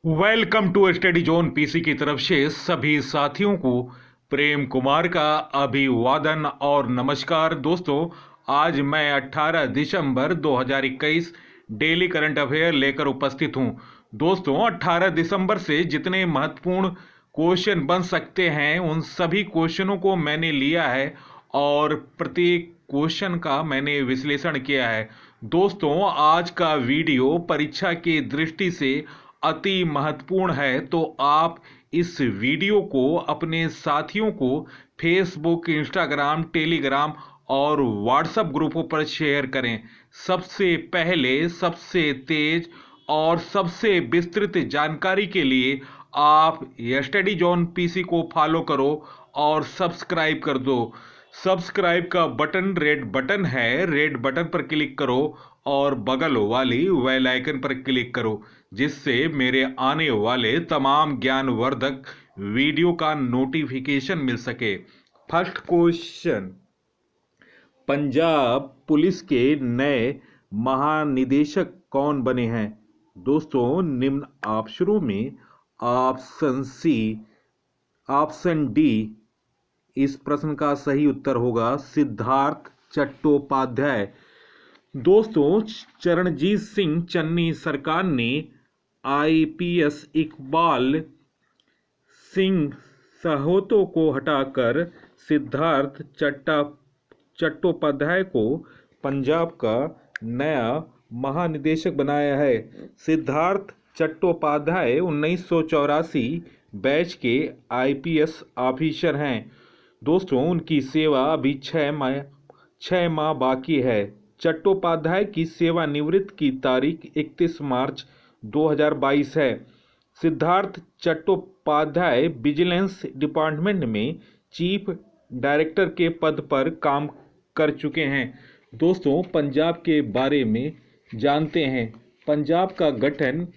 Welcome to study zone PC की तरफ से सभी साथियों को प्रेम कुमार का अभिवादन और नमस्कार। दोस्तों, आज मैं 18 दिसंबर 2021 डेली करंट अफेयर लेकर उपस्थित हूं। दोस्तों, 18 दिसंबर से जितने महत्वपूर्ण क्वेश्चन बन सकते हैं उन सभी क्वेश्चनों को मैंने लिया है और प्रत्येक क्वेश्चन का मैंने विश्लेषण किया है। दोस्तों, आज का वीडियो परीक्षा की दृष्टि से अति महत्वपूर्ण है, तो आप इस वीडियो को अपने साथियों को फेसबुक, इंस्टाग्राम, टेलीग्राम और व्हाट्सएप ग्रुपों पर शेयर करें। सबसे पहले, सबसे तेज और सबसे विस्तृत जानकारी के लिए आप स्टडी जोन पीसी को फॉलो करो और सब्सक्राइब कर दो। सब्सक्राइब का बटन रेड बटन है, रेड बटन पर क्लिक करो और बगल वाली बेल आइकन पर क्लिक करो, जिससे मेरे आने वाले तमाम ज्ञानवर्धक वीडियो का नोटिफिकेशन मिल सके। फर्स्ट क्वेश्चन, पंजाब पुलिस के नए महानिदेशक कौन बने हैं? दोस्तों, निम्न ऑप्शनों में ऑप्शन सी, ऑप्शन डी इस प्रश्न का सही उत्तर होगा सिद्धार्थ चट्टोपाध्याय। दोस्तों, चरणजीत सिंह चन्नी सरकार ने आईपीएस इकबाल सिंह सहोतो को हटाकर सिद्धार्थ चट्टोपाध्याय को पंजाब का नया महानिदेशक बनाया है। सिद्धार्थ चट्टोपाध्याय 1984 बैच के आईपीएस ऑफिसर हैं। दोस्तों, उनकी सेवा अभी 6 माह बाकी है। चट्टोपाध्याय की सेवानिवृत्ति की तारीख 31 मार्च 2022 है। सिद्धार्थ चट्टोपाध्याय विजिलेंस डिपार्टमेंट में चीफ डायरेक्टर के पद पर काम कर चुके हैं। दोस्तों, पंजाब के बारे में जानते हैं। पंजाब का गठन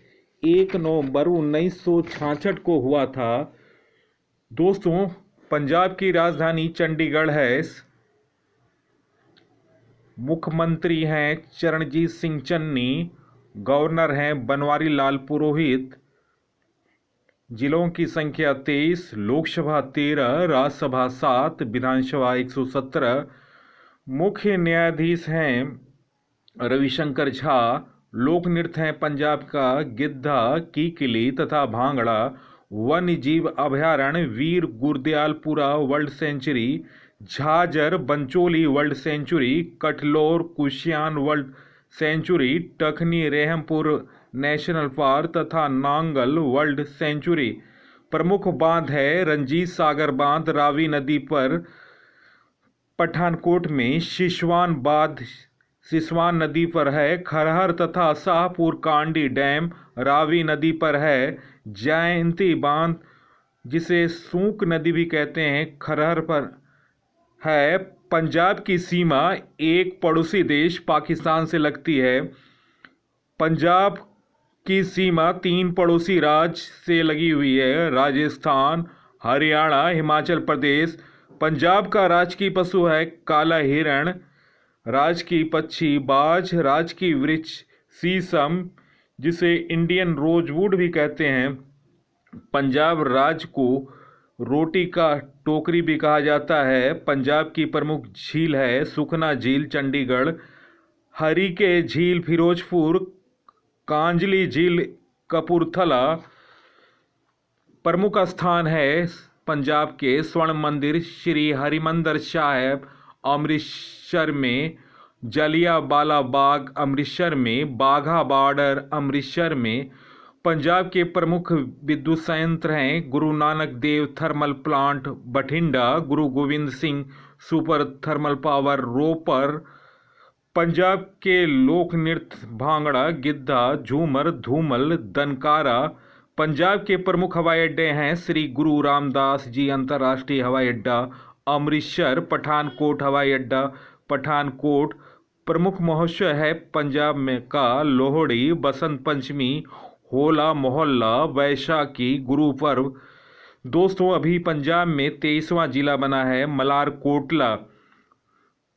1 नवंबर 1966 को हुआ था। दोस्तों, पंजाब की राजधानी चंडीगढ़ है। मुख्यमंत्री हैं चरणजीत सिंह चन्नी, गवर्नर हैं बनवारी लाल पुरोहित। जिलों की संख्या 23, लोकसभा 13, राज्यसभा 7, विधानसभा 117। मुख्य न्यायाधीश हैं रविशंकर झा। लोक नृत्य हैं पंजाब का गिद्धा, कीकली तथा भांगड़ा। वन्य जीव अभयारण्य Bir Gurdialpura world sanctuary, Jhajjar Bachauli world sanctuary, Kathlaur Kushlian world sanctuary, Takhni Rehmapur national park तथा नांगल वर्ल्ड सेंचुरी। प्रमुख बांध है रंजीत सागर बांध रावी नदी पर, पठानकोट में सिसवान बांध सिसवान नदी पर है। खरहर तथा शाहपुर कांडी डैम रावी नदी पर है। जयंती बांध, जिसे सूक नदी भी कहते हैं, खरहर पर है। पंजाब की सीमा एक पड़ोसी देश पाकिस्तान से लगती है। पंजाब की सीमा 3 पड़ोसी राज्य से लगी हुई है, राजस्थान, हरियाणा, हिमाचल प्रदेश। पंजाब का राजकीय पशु है काला हिरण, राजकीय पक्षी बाज, राजकीय वृक्ष शीशम, जिसे इंडियन रोजवुड भी कहते हैं। पंजाब राज्य को रोटी का टोकरी भी कहा जाता है। पंजाब की प्रमुख झील है सुखना झील चंडीगढ़, हरीके झील फिरोजपुर, कांजली झील कपूरथला। प्रमुख स्थान है पंजाब के स्वर्ण मंदिर श्री हरिमंदर साहिब अमृतसर में, जलियांवाला बाग अमृतसर में, बाघा बॉर्डर अमृतसर में। पंजाब के प्रमुख विद्युत संयंत्र हैं Guru Nanak Dev thermal plant Bathinda, Guru Gobind Singh super thermal power Ropar. Punjab के लोक नृत्य भांगड़ा, गिद्धा, झूमर, धूमल, दनकारा। पंजाब के प्रमुख हवाई अड्डे हैं श्री गुरु रामदास जी अंतर्राष्ट्रीय हवाई अड्डा अमृतसर, पठानकोट हवाई अड्डा पठानकोट। प्रमुख महोत्सव है पंजाब में का लोहड़ी, बसंत पंचमी, होला मोहल्ला, वैशाखी, गुरु पर्व। दोस्तों, अभी पंजाब में 23वां जिला बना है मलारकोटला।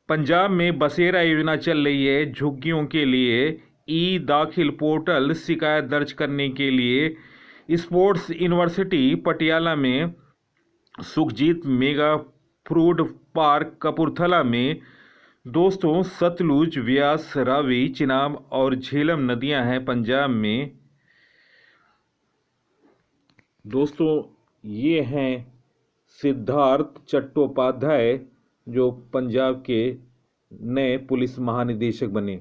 पंजाब में बसेरा योजना चल रही है झुग्गियों के लिए। ई दाखिल पोर्टल शिकायत दर्ज करने के लिए स्पोर्ट्स यूनिवर्सिटी पटियाला में, Sukhjit mega food park Kapurthala में। दोस्तों सतलुज, व्यास, रावी, चिनाब और झेलम नदियां हैं पंजाब में। दोस्तों ये हैं सिद्धार्थ चट्टोपाध्याय जो पंजाब के नए पुलिस महानिदेशक बने।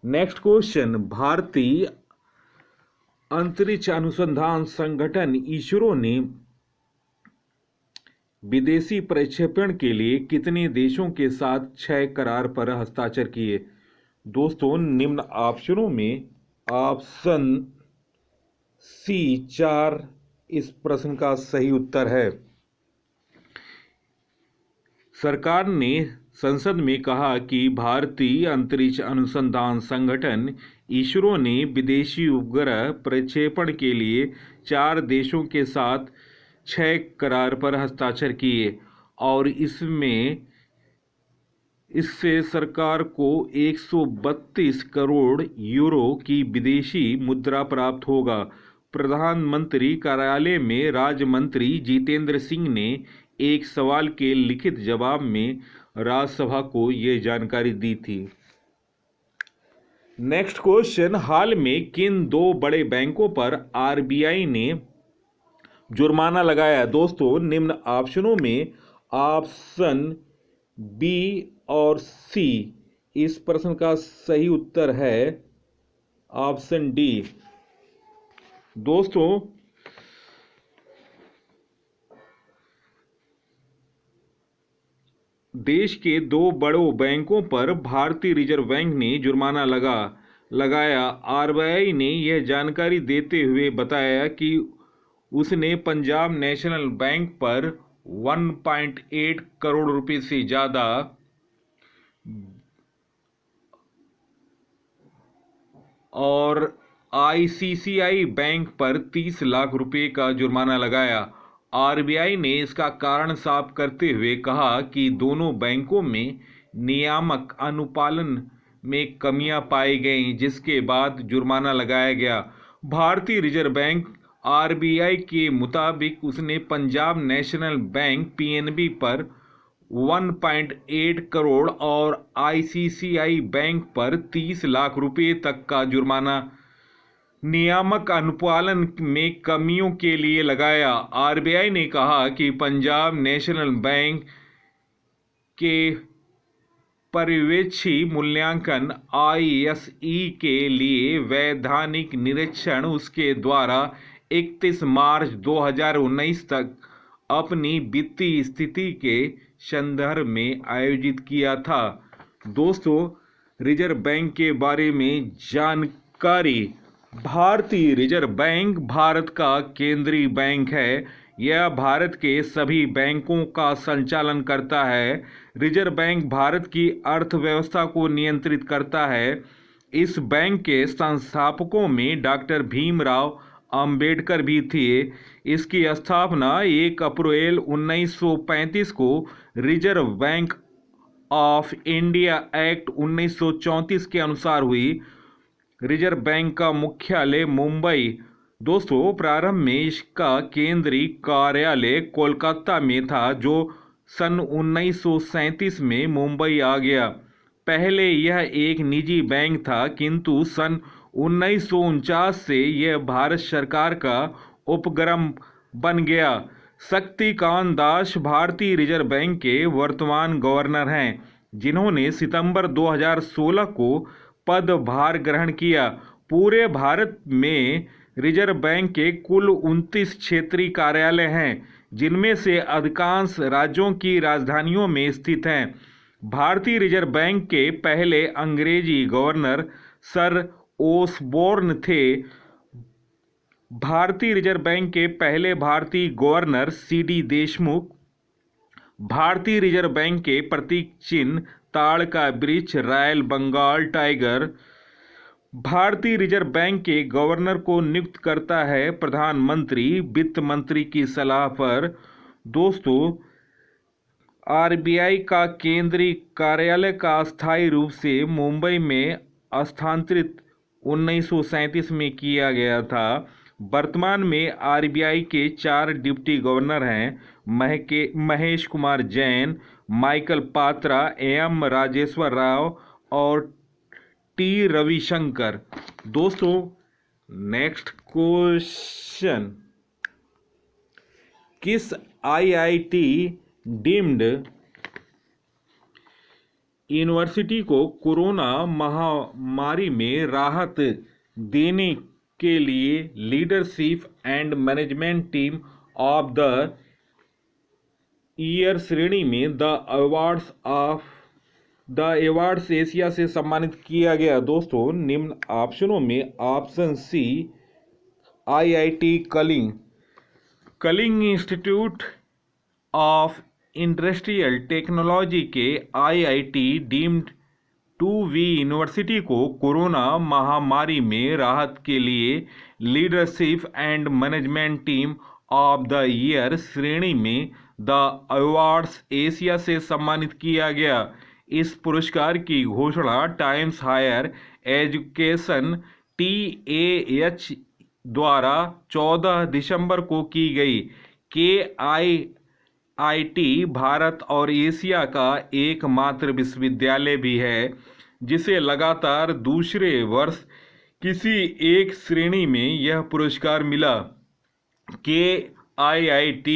नेक्स्ट क्वेश्चन, भारतीय अंतरिक्ष अनुसंधान संगठन इसरो ने विदेशी प्रक्षेपण के लिए कितने देशों के साथ 6 करार पर हस्ताक्षर किए? दोस्तों निम्न ऑप्शनों में ऑप्शन सी 4 इस प्रश्न का सही उत्तर है। सरकार ने संसद में कहा कि भारतीय अंतरिक्ष अनुसंधान संगठन इसरो ने विदेशी उपग्रह प्रक्षेपण के लिए 4 देशों के साथ 6 करार पर हस्ताक्षर किए और इससे सरकार को 132 करोड़ यूरो की विदेशी मुद्रा प्राप्त होगा। प्रधानमंत्री कार्यालय में राज्य मंत्री जितेंद्र सिंह ने एक सवाल के लिखित जवाब में राज्यसभा को यह जानकारी दी थी। नेक्स्ट क्वेश्चन, हाल में किन 2 बड़े बैंकों पर आरबीआई ने जुर्माना लगाया? दोस्तों निम्न ऑप्शनों में ऑप्शन बी और सी इस प्रश्न का सही उत्तर है ऑप्शन डी। दोस्तों देश के 2 बड़ों बैंकों पर भारतीय रिजर्व बैंक ने जुर्माना लगाया। आरबीआई ने यह जानकारी देते हुए बताया कि उसने पंजाब नेशनल बैंक पर 1.8 करोड़ रुपए से ज़्यादा और आईसीआईसीआई बैंक पर 30 लाख रुपए का जुर्माना लगाया। आरबीआई ने इसका कारण साफ करते हुए कहा कि दोनों बैंकों में नियामक अनुपालन में कमियां पाई गईं, जिसके बाद जुर्माना लगाया गया। भारतीय रिजर्व बैंक आरबीआई के मुताबिक उसने पंजाब नेशनल बैंक पीएनबी पर 1.8 करोड़ और आईसीआईसीआई बैंक पर 30 लाख रुपए तक का जुर्माना नियामक अनुपालन में कमियों के लिए लगाया। आरबीआई ने कहा कि पंजाब नेशनल बैंक के पर्यवेक्षी मूल्यांकन आईएसई के लिए वैधानिक निरीक्षण उसके द्वारा 31 मार्च 2019 तक अपनी वित्तीय स्थिति के संदर्भ में आयोजित किया था। दोस्तों रिजर्व बैंक के बारे में जानकारी। भारतीय रिजर्व बैंक भारत का केंद्रीय बैंक है। यह भारत के सभी बैंकों का संचालन करता है। रिजर्व बैंक भारत की अर्थव्यवस्था को नियंत्रित करता है। इस बैंक के संस्थापकों में डॉक्टर भीमराव अंबेडकर भी थे। इसकी स्थापना 1 अप्रैल 1935 को reserve bank of India act 1934 के अनुसार हुई। रिजर्व बैंक का मुख्यालय मुंबई। दोस्तों प्रारंभ में इसका केंद्रीय कार्यालय कोलकाता में था, जो सन 1937 में मुंबई आ गया। पहले यह एक निजी बैंक था, किंतु सन 1949 से यह भारत सरकार का उपक्रम बन गया। शक्तिकांत दास भारतीय रिजर्व बैंक के वर्तमान गवर्नर हैं, जिन्होंने सितंबर 2016 को पदभार ग्रहण किया। पूरे भारत में रिजर्व बैंक के कुल 29 क्षेत्रीय कार्यालय हैं, जिनमें से अधिकांश राज्यों की राजधानियों में स्थित हैं। भारतीय रिजर्व बैंक के पहले अंग्रेजी गवर्नर सर ओसबोर्न थे। भारतीय रिजर्व बैंक के पहले भारतीय गवर्नर सीडी देशमुख। भारतीय रिजर्व बैंक के प्रतीक चिन्ह ताड़ का वृक्ष, रॉयल बंगाल टाइगर। भारतीय रिजर्व बैंक के गवर्नर को नियुक्त करता है प्रधानमंत्री वित्त मंत्री की सलाह पर। दोस्तों आरबीआई का केंद्रीय कार्यालय का अस्थायी रूप से मुंबई में स्थानांतरित 1937 में किया गया था। वर्तमान में आरबीआई के 4 डिप्टी गवर्नर हैं: महेश कुमार जैन, माइकल पात्रा, एम राजेश्वर राव और टी रविशंकर। दोस्तों, नेक्स्ट क्वेश्चन, किस आईआईटी डीम्ड यूनिवर्सिटी को कोरोना महामारी में राहत देने के लिए leadership and management team of the year श्रेणी में द अवार्ड्स एशिया से सम्मानित किया गया? दोस्तों, निम्न ऑप्शनों में option C IIT Kalinga institute of industrial technology के आईआईटी डीम्ड 2V यूनिवर्सिटी को कोरोना महामारी में राहत के लिए leadership and management team of the year श्रेणी में द अवार्ड्स एशिया से सम्मानित किया गया। इस पुरस्कार की घोषणा टाइम्स हायर एजुकेशन TAH द्वारा 14 दिसंबर को की गई। KIIT भारत और एशिया का एकमात्र विश्वविद्यालय भी है जिसे लगातार दूसरे वर्ष किसी एक श्रेणी में यह पुरस्कार मिला। KIIT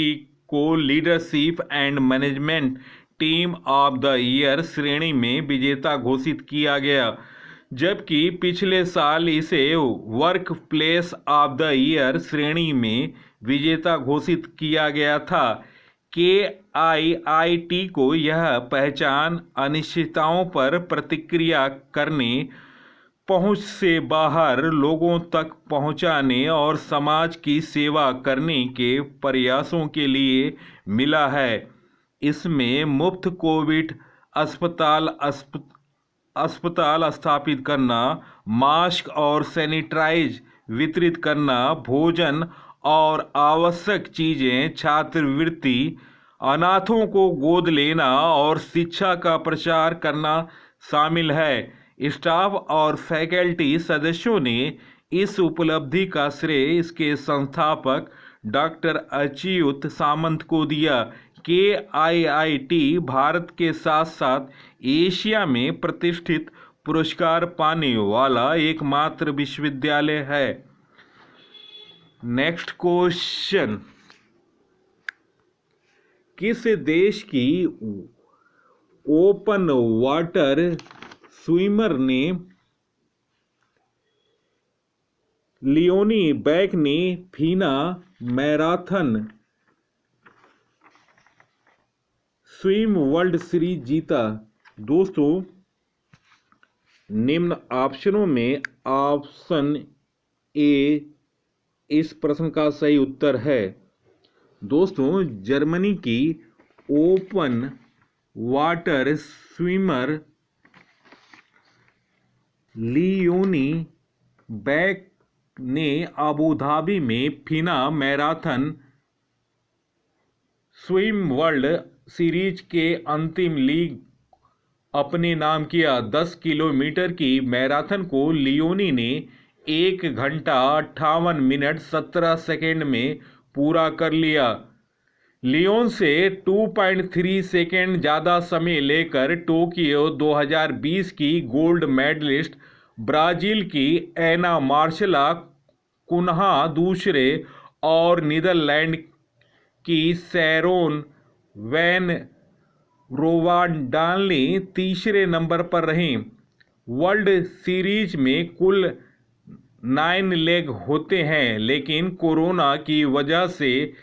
को leadership and management team of the year श्रेणी में विजेता घोषित किया गया, जबकि पिछले साल इसे work place of the year श्रेणी में विजेता घोषित किया गया था। KIIT को यह पहचान अनिश्चितताओं पर प्रतिक्रिया करने, पहुंच से बाहर लोगों तक पहुंचाने और समाज की सेवा करने के प्रयासों के लिए मिला है। इसमें मुफ्त कोविड अस्पताल स्थापित करना, मास्क और सैनिटाइज वितरित करना, भोजन और आवश्यक चीजें, छात्रवृत्ति, अनाथों को गोद लेना और शिक्षा का प्रचार करना शामिल है। स्टाफ और फैकल्टी सदस्यों ने इस उपलब्धि का श्रेय इसके संस्थापक डॉक्टर अच्युत सामंत को दिया। KIIT भारत के साथ साथ एशिया में प्रतिष्ठित पुरस्कार पाने वाला एकमात्र विश्वविद्यालय है। नेक्स्ट क्वेश्चन, किस देश की ओपन वाटर स्विमर ने लियोनी बैक ने फीना मैराथन स्विम वर्ल्ड सीरीज जीता? दोस्तों, निम्न ऑप्शनों में ऑप्शन ए इस प्रश्न का सही उत्तर है। दोस्तों, जर्मनी की open water swimmer Leone back ने अबू धाबी में फीना मैराथन स्विम वर्ल्ड सीरीज के अंतिम लीग अपने नाम किया। 10 किलोमीटर की मैराथन को लियोनी ने 1 घंटा 58 मिनट 17 सेकेंड में पूरा कर लिया। लियोन से 2.3 सेकेंड ज़्यादा समय लेकर टोक्यो 2020 की गोल्ड मेडलिस्ट ब्राज़ील की एना मार्शला कुन्हा दूसरे और नीदरलैंड की सैरोन वैन रोवांडाली तीसरे नंबर पर रहीं। वर्ल्ड सीरीज में कुल 9 लेग होते हैं, लेकिन कोरोना की वजह से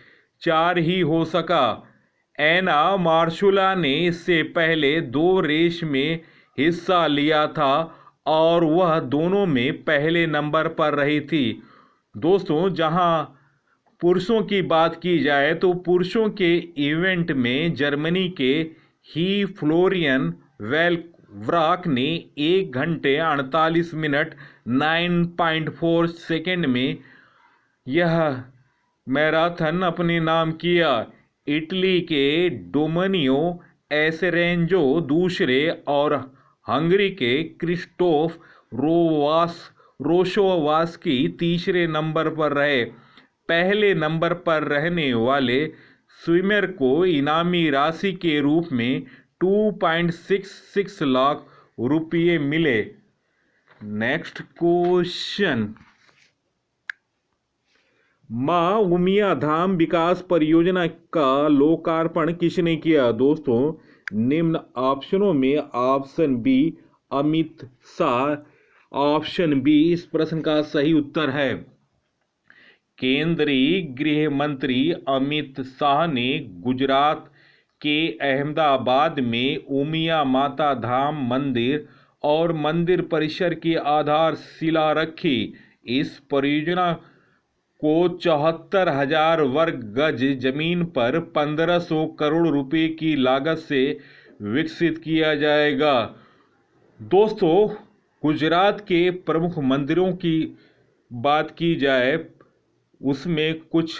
4 ही हो सका। एना मार्शुला ने इससे पहले 2 रेस में हिस्सा लिया था और वह दोनों में पहले नंबर पर रही थी। दोस्तों, जहां पुरुषों की बात की जाए तो पुरुषों के इवेंट में जर्मनी के ही फ्लोरियन वेलव्राक ने 1 घंटे 48 मिनट 9.4 सेकेंड में यह मैराथन अपने नाम किया। इटली के डोमिनियो एसेरेंजो दूसरे और हंगरी के क्रिस्टोफ रोशोवास्की तीसरे नंबर पर रहे। पहले नंबर पर रहने वाले स्विमर को इनामी राशि के रूप में 2.66 लाख रुपये मिले। नेक्स्ट क्वेश्चन, मां उमिया धाम विकास परियोजना का लोकार्पण किसने किया? दोस्तों, निम्न ऑप्शनों में option B Amit Shah, option B इस प्रश्न का सही उत्तर है। केंद्रीय गृह मंत्री अमित शाह ने गुजरात के अहमदाबाद में उमिया माता धाम मंदिर और मंदिर परिसर की आधारशिला रखी। इस परियोजना को 74,000 वर्ग गज जमीन पर 1,500 करोड़ रुपए की लागत से विकसित किया जाएगा। दोस्तों, गुजरात के प्रमुख मंदिरों की बात की जाए, उसमें कुछ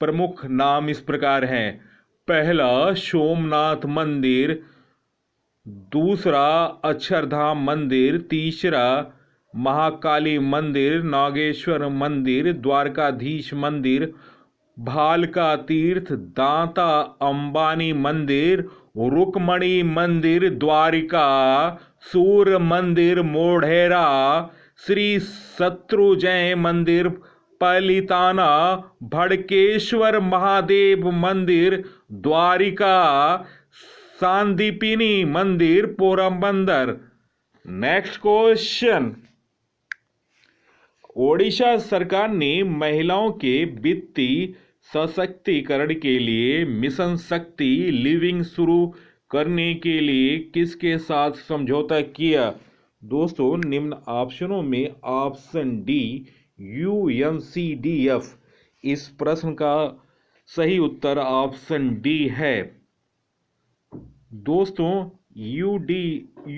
प्रमुख नाम इस प्रकार हैं। पहला सोमनाथ मंदिर, दूसरा अक्षरधाम मंदिर, तीसरा महाकाली मंदिर, नागेश्वर मंदिर, द्वारकाधीश मंदिर, भालका तीर्थ, दाता अंबानी मंदिर, रुक्मणी मंदिर द्वारिका, सूर्य मंदिर मोढेरा, श्री शत्रुंजय मंदिर पलिताना, भड़केश्वर महादेव मंदिर द्वारिका, सांदीपनी मंदिर पोरबंदर। नेक्स्ट क्वेश्चन, ओडिशा सरकार ने महिलाओं के वित्तीय सशक्तिकरण के लिए मिशन शक्ति लिविंग शुरू करने के लिए किसके साथ समझौता किया? दोस्तों, निम्न ऑप्शनों में ऑप्शन डी UNCDF, इस प्रश्न का सही उत्तर ऑप्शन डी है। दोस्तों,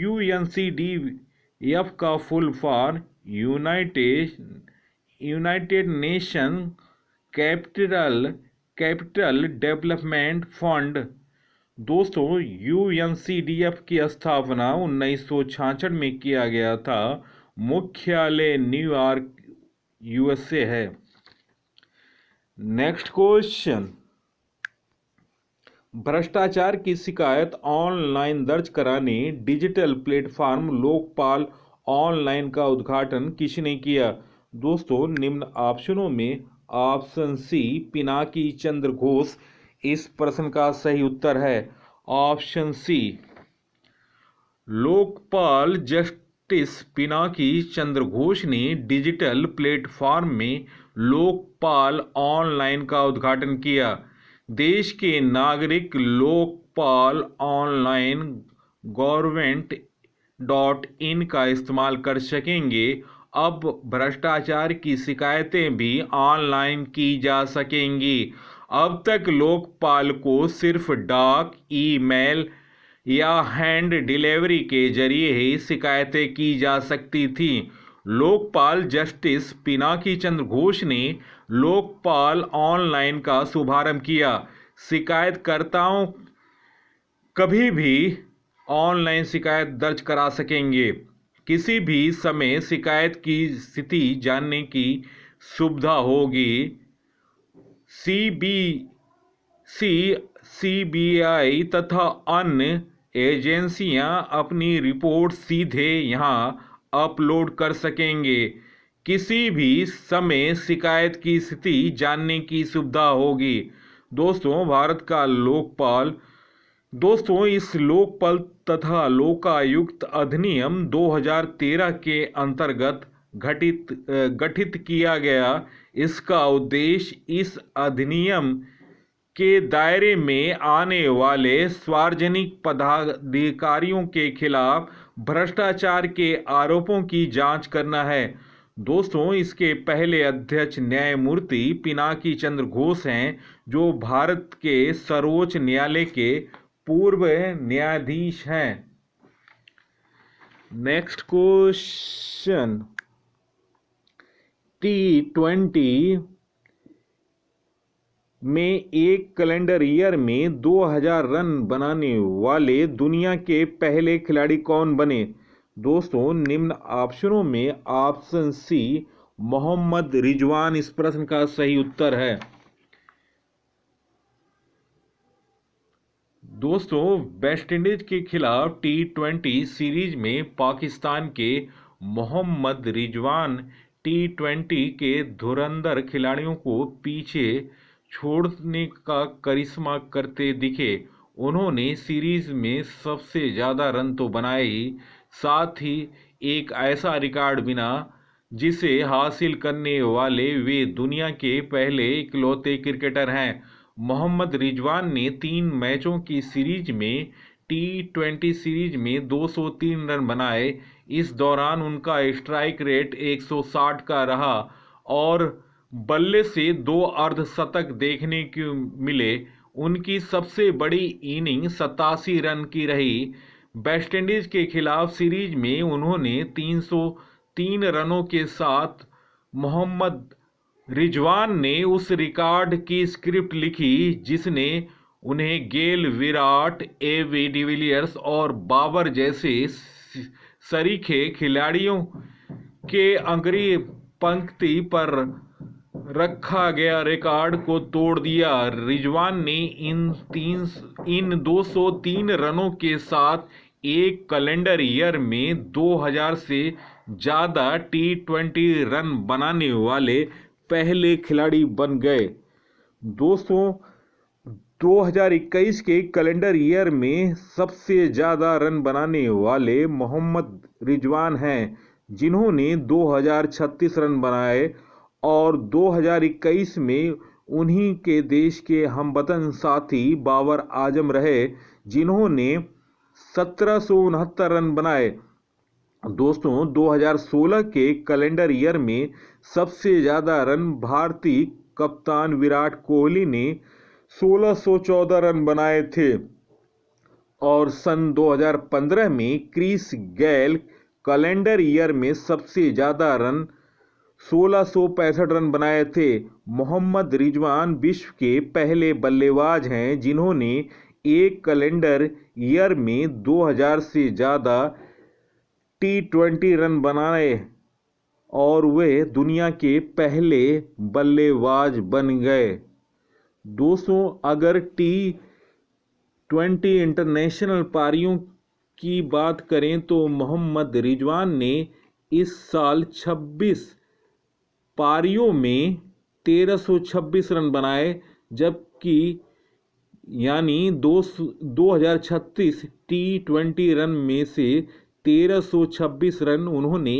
UNCDF का full form United nation capital development fund. दोस्तों, UNCDF की स्थापना 1966 में किया गया था। मुख्यालय न्यूयॉर्क USA है। नेक्स्ट क्वेश्चन, भ्रष्टाचार की शिकायत ऑनलाइन दर्ज कराने डिजिटल प्लेटफॉर्म लोकपाल ऑनलाइन का उद्घाटन किसने किया? दोस्तों, निम्न ऑप्शनों में ऑप्शन सी पिनाकी चंद्र घोष, इस प्रश्न का सही उत्तर है। Option C, Lokpal justice Pinaki Chandra Ghose ने डिजिटल प्लेटफॉर्म में लोकपाल ऑनलाइन का उद्घाटन किया। देश के नागरिक लोकपाल ऑनलाइन gov.in का इस्तेमाल कर सकेंगे। अब भ्रष्टाचार की शिकायतें भी ऑनलाइन की जा सकेंगी। अब तक लोकपाल को सिर्फ डाक, ईमेल या हैंड डिलीवरी के जरिए ही शिकायतें की जा सकती थी। लोकपाल जस्टिस पिनाकी चंद्र घोष ने लोकपाल ऑनलाइन का शुभारंभ किया। शिकायतकर्ताओं कभी भी ऑनलाइन शिकायत दर्ज करा सकेंगे। किसी भी समय शिकायत की स्थिति जानने की सुविधा होगी। CBI तथा अन्य एजेंसियां अपनी रिपोर्ट सीधे यहां अपलोड कर सकेंगे। किसी भी समय शिकायत की स्थिति जानने की सुविधा होगी। दोस्तों, भारत का लोकपाल, दोस्तों, इस लोकपाल तथा लोकायुक्त अधिनियम 2013 के अंतर्गत गठित किया गया। इसका उद्देश्य इस अधिनियम के दायरे में आने वाले सार्वजनिक पदाधिकारियों के खिलाफ भ्रष्टाचार के आरोपों की जांच करना है। दोस्तों, इसके पहले अध्यक्ष न्यायमूर्ति पिनाकी चंद्र घोष हैं, जो भारत के सर्वोच्च न्यायालय के पूर्व न्यायाधीश हैं। नेक्स्ट क्वेश्चन, T20 में एक कैलेंडर ईयर में 2000 रन बनाने वाले दुनिया के पहले खिलाड़ी कौन बने? दोस्तों निम्न ऑप्शनों में ऑप्शन सी मोहम्मद रिजवान इस प्रश्न का सही उत्तर है। दोस्तों वेस्टइंडीज के खिलाफ T20 सीरीज में पाकिस्तान के मोहम्मद रिजवान T20 के धुरंधर खिलाड़ियों को पीछे छोड़ने का करिश्मा करते दिखे। उन्होंने सीरीज में सबसे ज्यादा रन तो बनाए ही, साथ ही एक ऐसा रिकॉर्ड बिना जिसे हासिल करने वाले वे दुनिया के पहले इकलौते क्रिकेटर हैं। मोहम्मद रिजवान ने 3 मैचों की सीरीज में T20 सीरीज में 203 रन बनाए। इस दौरान उनका स्ट्राइक रेट 160 का रहा और बल्ले से 2 अर्धशतक देखने को मिले। उनकी सबसे बड़ी इनिंग 87 रन की रही। वेस्टइंडीज के खिलाफ सीरीज में उन्होंने 303 रनों के साथ मोहम्मद रिजवान ने उस रिकॉर्ड की स्क्रिप्ट लिखी जिसने उन्हें गेल, विराट, एबी डिविलियर्स और बाबर जैसे सरीखे खिलाड़ियों के अग्रणी पंक्ति पर रखा गया रिकॉर्ड को तोड़ दिया। रिजवान ने इन 203 रनों के साथ एक कैलेंडर ईयर में 2000 से ज़्यादा T20 रन बनाने वाले पहले खिलाड़ी बन गए। दोस्तों 2021 के कैलेंडर ईयर में सबसे ज़्यादा रन बनाने वाले मोहम्मद रिजवान हैं, जिन्होंने 2036 रन बनाए और 2021 में उन्हीं के देश के हमवतन साथी बाबर आजम रहे, जिन्होंने 1769 रन बनाए। दोस्तों 2016 के कैलेंडर ईयर में सबसे ज़्यादा रन भारतीय कप्तान विराट कोहली ने 1614 रन बनाए थे और सन 2015 में क्रिस गेल कैलेंडर ईयर में सबसे ज़्यादा रन 1665 रन बनाए थे। मोहम्मद रिजवान विश्व के पहले बल्लेबाज हैं जिन्होंने एक कैलेंडर ईयर में 2000 से ज़्यादा T20 रन बनाए और वे दुनिया के पहले बल्लेबाज बन गए। दोस्तों अगर T20 इंटरनेशनल पारियों की बात करें तो मोहम्मद रिजवान ने इस साल 26 पारियों में 1326 रन बनाए, जबकि यानी 2036 T20 रन में से 1326 रन उन्होंने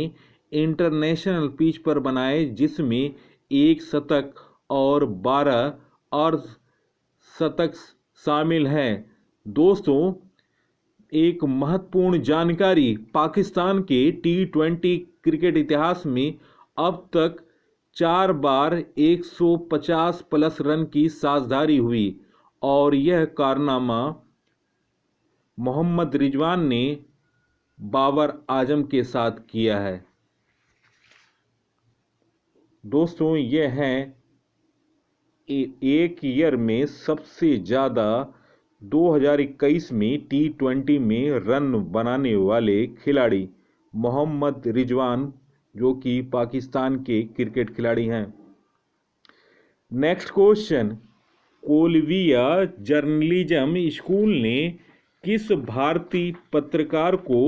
इंटरनेशनल पिच पर बनाए, जिसमें एक शतक और 12 अर्धशतक शामिल हैं। दोस्तों एक महत्वपूर्ण जानकारी, पाकिस्तान के T20 क्रिकेट इतिहास में अब तक 4 बार 150 प्लस रन की साझेदारी हुई और यह कारनामा मोहम्मद रिजवान ने बाबर आजम के साथ किया है। दोस्तों यह है एक ईयर में सबसे ज़्यादा 2021 में T20 में रन बनाने वाले खिलाड़ी मोहम्मद रिजवान, जो कि पाकिस्तान के क्रिकेट खिलाड़ी हैं। Next question, Columbia journalism school ने किस भारतीय पत्रकार को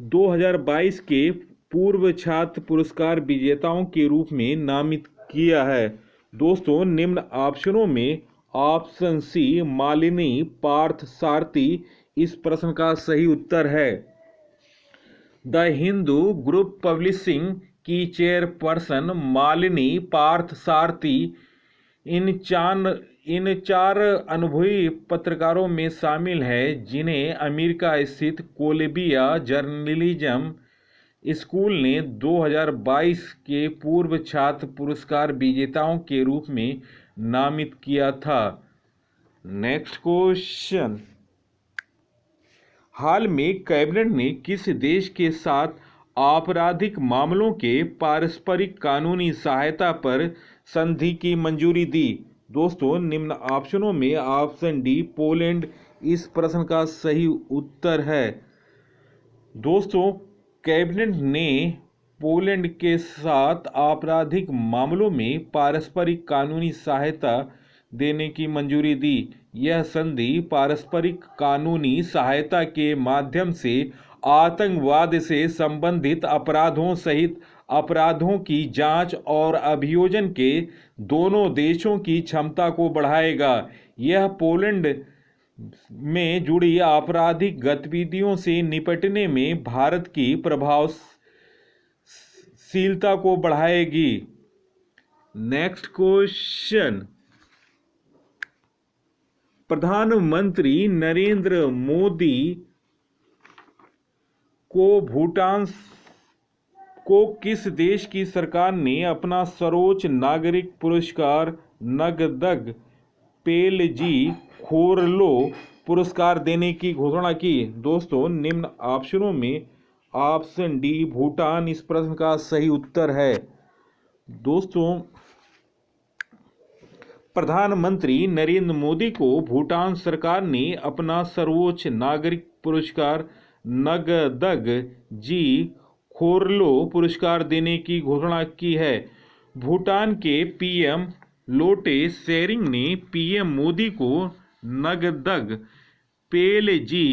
2022 के पूर्व छात्र पुरस्कार विजेताओं के रूप में नामित किया है? दोस्तों निम्न ऑप्शनों में ऑप्शन सी मालिनी पार्थ सारथी इस प्रश्न का सही उत्तर है। द हिंदू ग्रुप पब्लिशिंग की चेयरपर्सन मालिनी पार्थ सारथी इन चार अनुभवी पत्रकारों में शामिल है जिन्हें अमेरिका स्थित कोलंबिया जर्नलिज्म स्कूल ने 2022 के पूर्व छात्र पुरस्कार विजेताओं के रूप में नामित किया था। नेक्स्ट क्वेश्चन, हाल में कैबिनेट ने किस देश के साथ आपराधिक मामलों के पारस्परिक कानूनी सहायता पर संधि की मंजूरी दी? दोस्तों निम्न ऑप्शनों में ऑप्शन डी पोलैंड इस प्रश्न का सही उत्तर है। दोस्तों, कैबिनेट ने पोलैंड के साथ आपराधिक मामलों में पारस्परिक कानूनी सहायता देने की मंजूरी दी। यह संधि पारस्परिक कानूनी सहायता के माध्यम से आतंकवाद से संबंधित अपराधों सहित अपराधों की जांच और अभियोजन के दोनों देशों की क्षमता को बढ़ाएगा। यह पोलैंड में जुड़ी आपराधिक गतिविधियों से निपटने में भारत की प्रभावशीलता को बढ़ाएगी। नेक्स्ट क्वेश्चन, प्रधानमंत्री नरेंद्र मोदी को भूटान को किस देश की सरकार ने अपना सर्वोच्च नागरिक पुरस्कार नगदग पेलजी खोरलो पुरस्कार देने की घोषणा की? दोस्तों, निम्न ऑप्शनों में ऑप्शन डी भूटान इस प्रश्न का सही उत्तर है। दोस्तों, प्रधानमंत्री नरेंद्र मोदी को भूटान सरकार ने अपना सर्वोच्च नागरिक पुरस्कार नगदग जी खोरलो पुरस्कार देने की घोषणा की है। भूटान के पीएम लोटे शेरिंग ने पीएम मोदी को नगदग पेलजी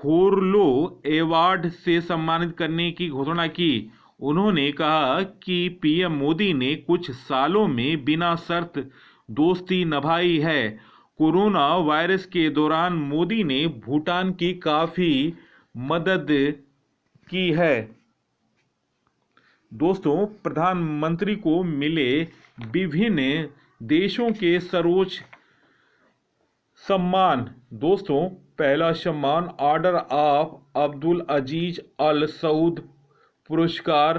खोरलो अवार्ड से सम्मानित करने की घोषणा की। उन्होंने कहा कि पीएम मोदी ने कुछ सालों में बिना शर्त दोस्ती निभाई है। कोरोना वायरस के दौरान मोदी ने भूटान की काफी मदद की है। दोस्तों, प्रधानमंत्री को मिले विभिन्न देशों के सर्वोच्च सम्मान। दोस्तों, पहला सम्मान ऑर्डर ऑफ अब्दुल अजीज अल सऊद पुरस्कार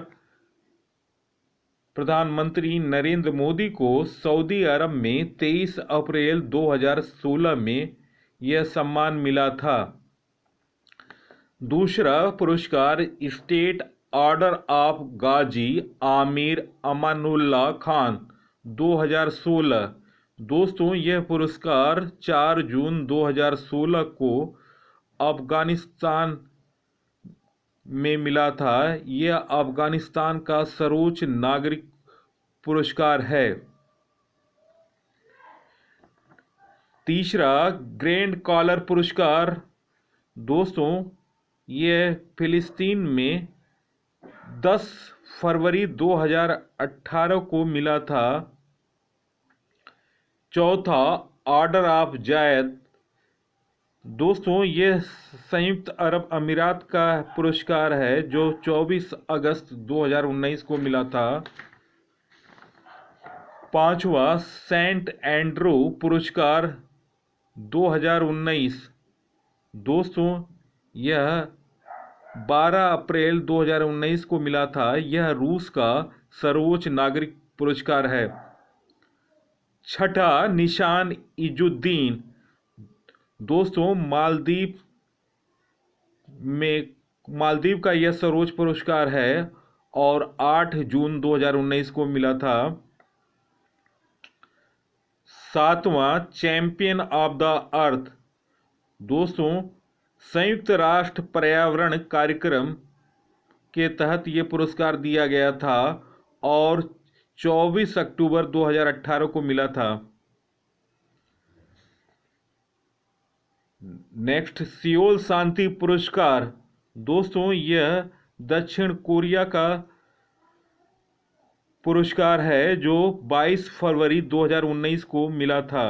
प्रधानमंत्री नरेंद्र मोदी को सऊदी अरब में 23 अप्रैल 2016 में यह सम्मान मिला था। दूसरा पुरस्कार स्टेट ऑर्डर ऑफ गाजी आमिर अमानुल्लाह खान 2016। दोस्तों, यह पुरस्कार 4 जून 2016 को अफगानिस्तान में मिला था। यह अफगानिस्तान का सर्वोच्च नागरिक पुरस्कार है। तीसरा ग्रैंड कॉलर पुरस्कार। दोस्तों, यह फिलिस्तीन में 10 फरवरी 2018 को मिला था। चौथा ऑर्डर ऑफ जायद। दोस्तों, यह संयुक्त अरब अमीरात का पुरस्कार है जो 24 अगस्त 2019 को मिला था। पांचवा सेंट एंड्रू पुरस्कार 2019। दोस्तों, यह 12 अप्रैल 2019 को मिला था। यह रूस का सर्वोच्च नागरिक पुरस्कार है। छठा निशान इजुद्दीन। दोस्तों, मालदीव का यह सर्वोच्च पुरस्कार है और 8 जून 2019 को मिला था। सातवां चैंपियन ऑफ द अर्थ। दोस्तों, संयुक्त राष्ट्र पर्यावरण कार्यक्रम के तहत यह पुरस्कार दिया गया था और 24 अक्टूबर 2018 को मिला था। नेक्स्ट सियोल शांति पुरस्कार। दोस्तों, यह दक्षिण कोरिया का पुरस्कार है जो 22 फरवरी 2019 को मिला था।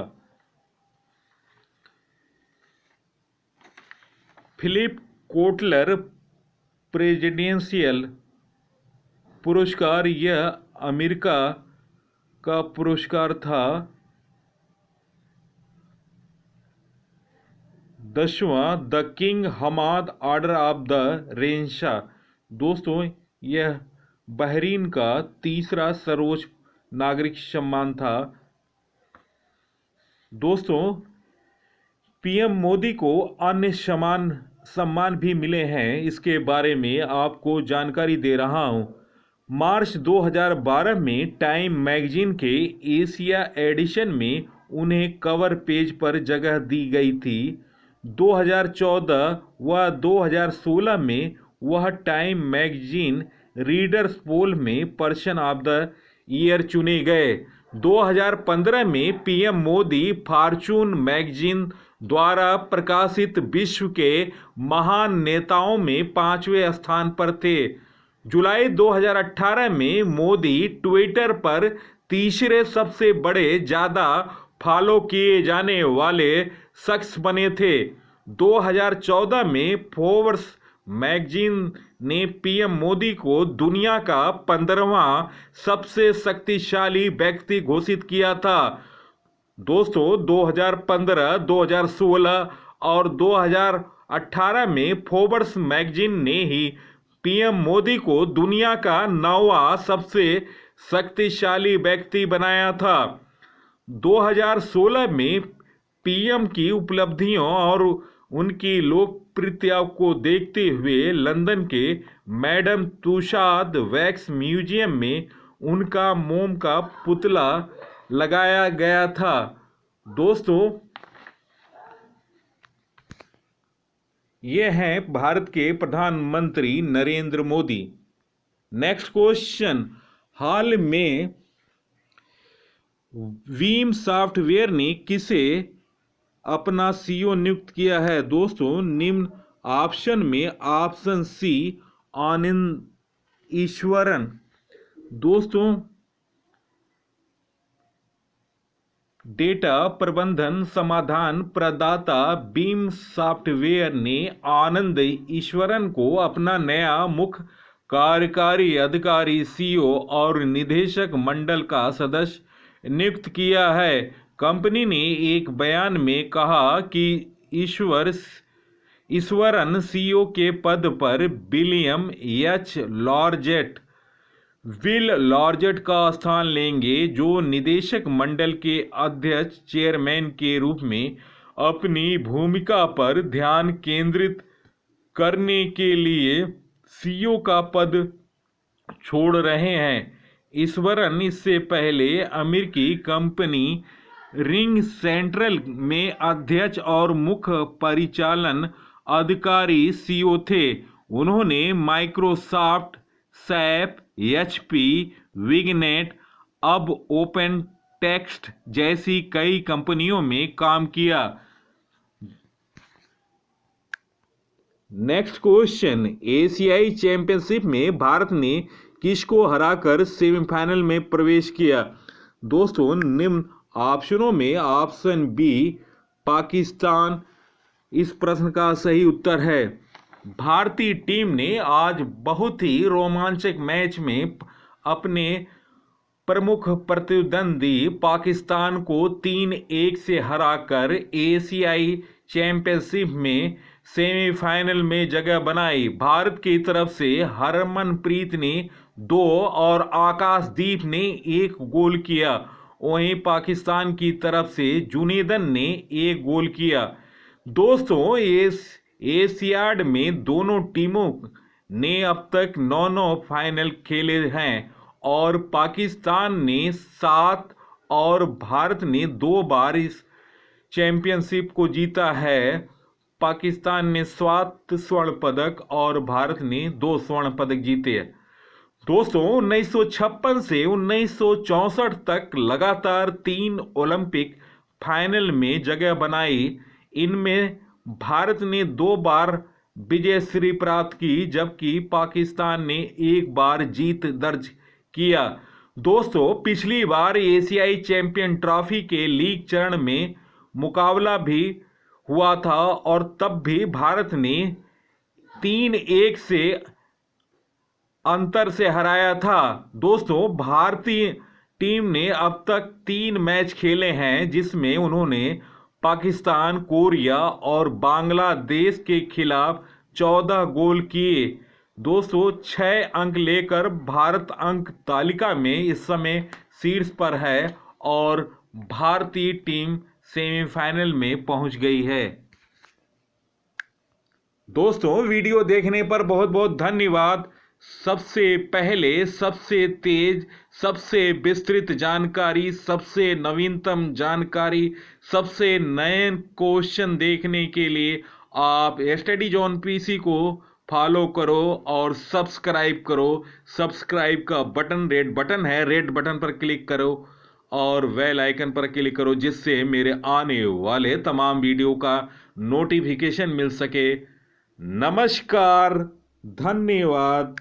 फिलिप कोटलर प्रेसिडेंशियल पुरस्कार। यह अमेरिका का पुरस्कार था। 10वां the king Hamad order of the renaissance. दोस्तों, यह बहरीन का तीसरा सर्वोच्च नागरिक सम्मान था। दोस्तों, पीएम मोदी को अन्य सम्मान भी मिले हैं। इसके बारे में आपको जानकारी दे रहा हूं। मार्च 2012 में टाइम मैगजीन के एशिया एडिशन में उन्हें कवर पेज पर जगह दी गई थी। 2014 व 2016 में वह टाइम मैगजीन रीडर्स पोल में पर्सन ऑफ द ईयर चुने गए। 2015 में पीएम मोदी फॉर्च्यून मैगजीन द्वारा प्रकाशित विश्व के महान नेताओं में 5वें स्थान पर थे। जुलाई 2018 में मोदी ट्विटर पर तीसरे सबसे बड़े ज्यादा फॉलो किए जाने वाले शख्स बने थे। 2014 में फोर्ब्स मैगजीन ने पीएम मोदी को दुनिया का 15वां सबसे शक्तिशाली व्यक्ति घोषित किया था। दोस्तों 2015, 2016 और 2018 में फोर्ब्स मैगजीन ने ही पीएम मोदी को दुनिया का 9वां सबसे शक्तिशाली व्यक्ति बनाया था। 2016 में पीएम की उपलब्धियों और उनकी लोकप्रियता को देखते हुए लंदन के मैडम तुसाद वैक्स म्यूजियम में उनका मोम का पुतला लगाया गया था। दोस्तों ये हैं भारत के प्रधानमंत्री नरेंद्र मोदी। नेक्स्ट क्वेश्चन, हाल में वीम सॉफ्टवेयर ने किसे अपना सीईओ नियुक्त किया है? दोस्तों निम्न ऑप्शन में ऑप्शन सी आनंद ईश्वरन। दोस्तों डेटा प्रबंधन समाधान प्रदाता बीम सॉफ्टवेयर ने आनंद ईश्वरन को अपना नया मुख्य कार्यकारी अधिकारी सीईओ और निदेशक मंडल का सदस्य नियुक्त किया है। कंपनी ने एक बयान में कहा कि ईश्वरन सीईओ के पद पर विल लॉर्जेट का स्थान लेंगे, जो निदेशक मंडल के अध्यक्ष चेयरमैन के रूप में अपनी भूमिका पर ध्यान केंद्रित करने के लिए सीईओ का पद छोड़ रहे हैं। ईश्वरन इससे पहले अमेरिकी कंपनी रिंग सेंट्रल में अध्यक्ष और मुख्य परिचालन अधिकारी सीईओ थे। उन्होंने माइक्रोसॉफ्ट, सैप, एचपी, विगनेट, अब ओपन टेक्स्ट जैसी कई कंपनियों में काम किया। नेक्स्ट क्वेश्चन, एशियाई चैंपियनशिप में भारत ने किसको हराकर सेमीफाइनल में प्रवेश किया? दोस्तों निम्न ऑप्शनों में ऑप्शन बी पाकिस्तान इस प्रश्न का सही उत्तर है। भारतीय टीम ने आज बहुत ही रोमांचक मैच में अपने प्रमुख प्रतिद्वंदी पाकिस्तान को 3-1 से हराकर एशियाई चैंपियनशिप में सेमीफाइनल में जगह बनाई। भारत की तरफ से हरमनप्रीत ने 2 और आकाशदीप ने 1 गोल किया। वहीं पाकिस्तान की तरफ से जुनेदन ने 1 गोल किया। दोस्तों एशियाड में दोनों टीमों ने अब तक 9 फाइनल खेले हैं और पाकिस्तान ने 7 और भारत ने 2 बार इस चैंपियनशिप को जीता है। पाकिस्तान ने 7 स्वर्ण पदक और भारत ने 2 स्वर्ण पदक जीते हैं। दोस्तों 1956 से 1964 तक लगातार 3 ओलंपिक फाइनल में जगह बनाई। इनमें भारत ने 2 बार विजयश्री प्राप्त की, जबकि पाकिस्तान ने 1 बार जीत दर्ज किया। दोस्तों पिछली बार एशियाई चैंपियन ट्रॉफी के लीग चरण में मुकाबला भी हुआ था और तब भी भारत ने 3-1 से अंतर से हराया था। दोस्तों भारतीय टीम ने अब तक 3 मैच खेले हैं, जिसमें उन्होंने पाकिस्तान, कोरिया और बांग्लादेश के खिलाफ 14 गोल किए। दोस्तों 6 अंक लेकर भारत अंक तालिका में इस समय शीर्ष पर है और भारतीय टीम सेमीफाइनल में पहुंच गई है। दोस्तों वीडियो देखने पर बहुत बहुत धन्यवाद। सबसे पहले सबसे तेज, सबसे विस्तृत जानकारी, सबसे नवीनतम जानकारी, सबसे नए क्वेश्चन देखने के लिए आप स्टडी जोन पीसी को फॉलो करो और सब्सक्राइब करो। सब्सक्राइब का बटन रेड बटन है, रेड बटन पर क्लिक करो और बेल आइकन पर क्लिक करो, जिससे मेरे आने वाले तमाम वीडियो का नोटिफिकेशन मिल सके। नमस्कार, धन्यवाद।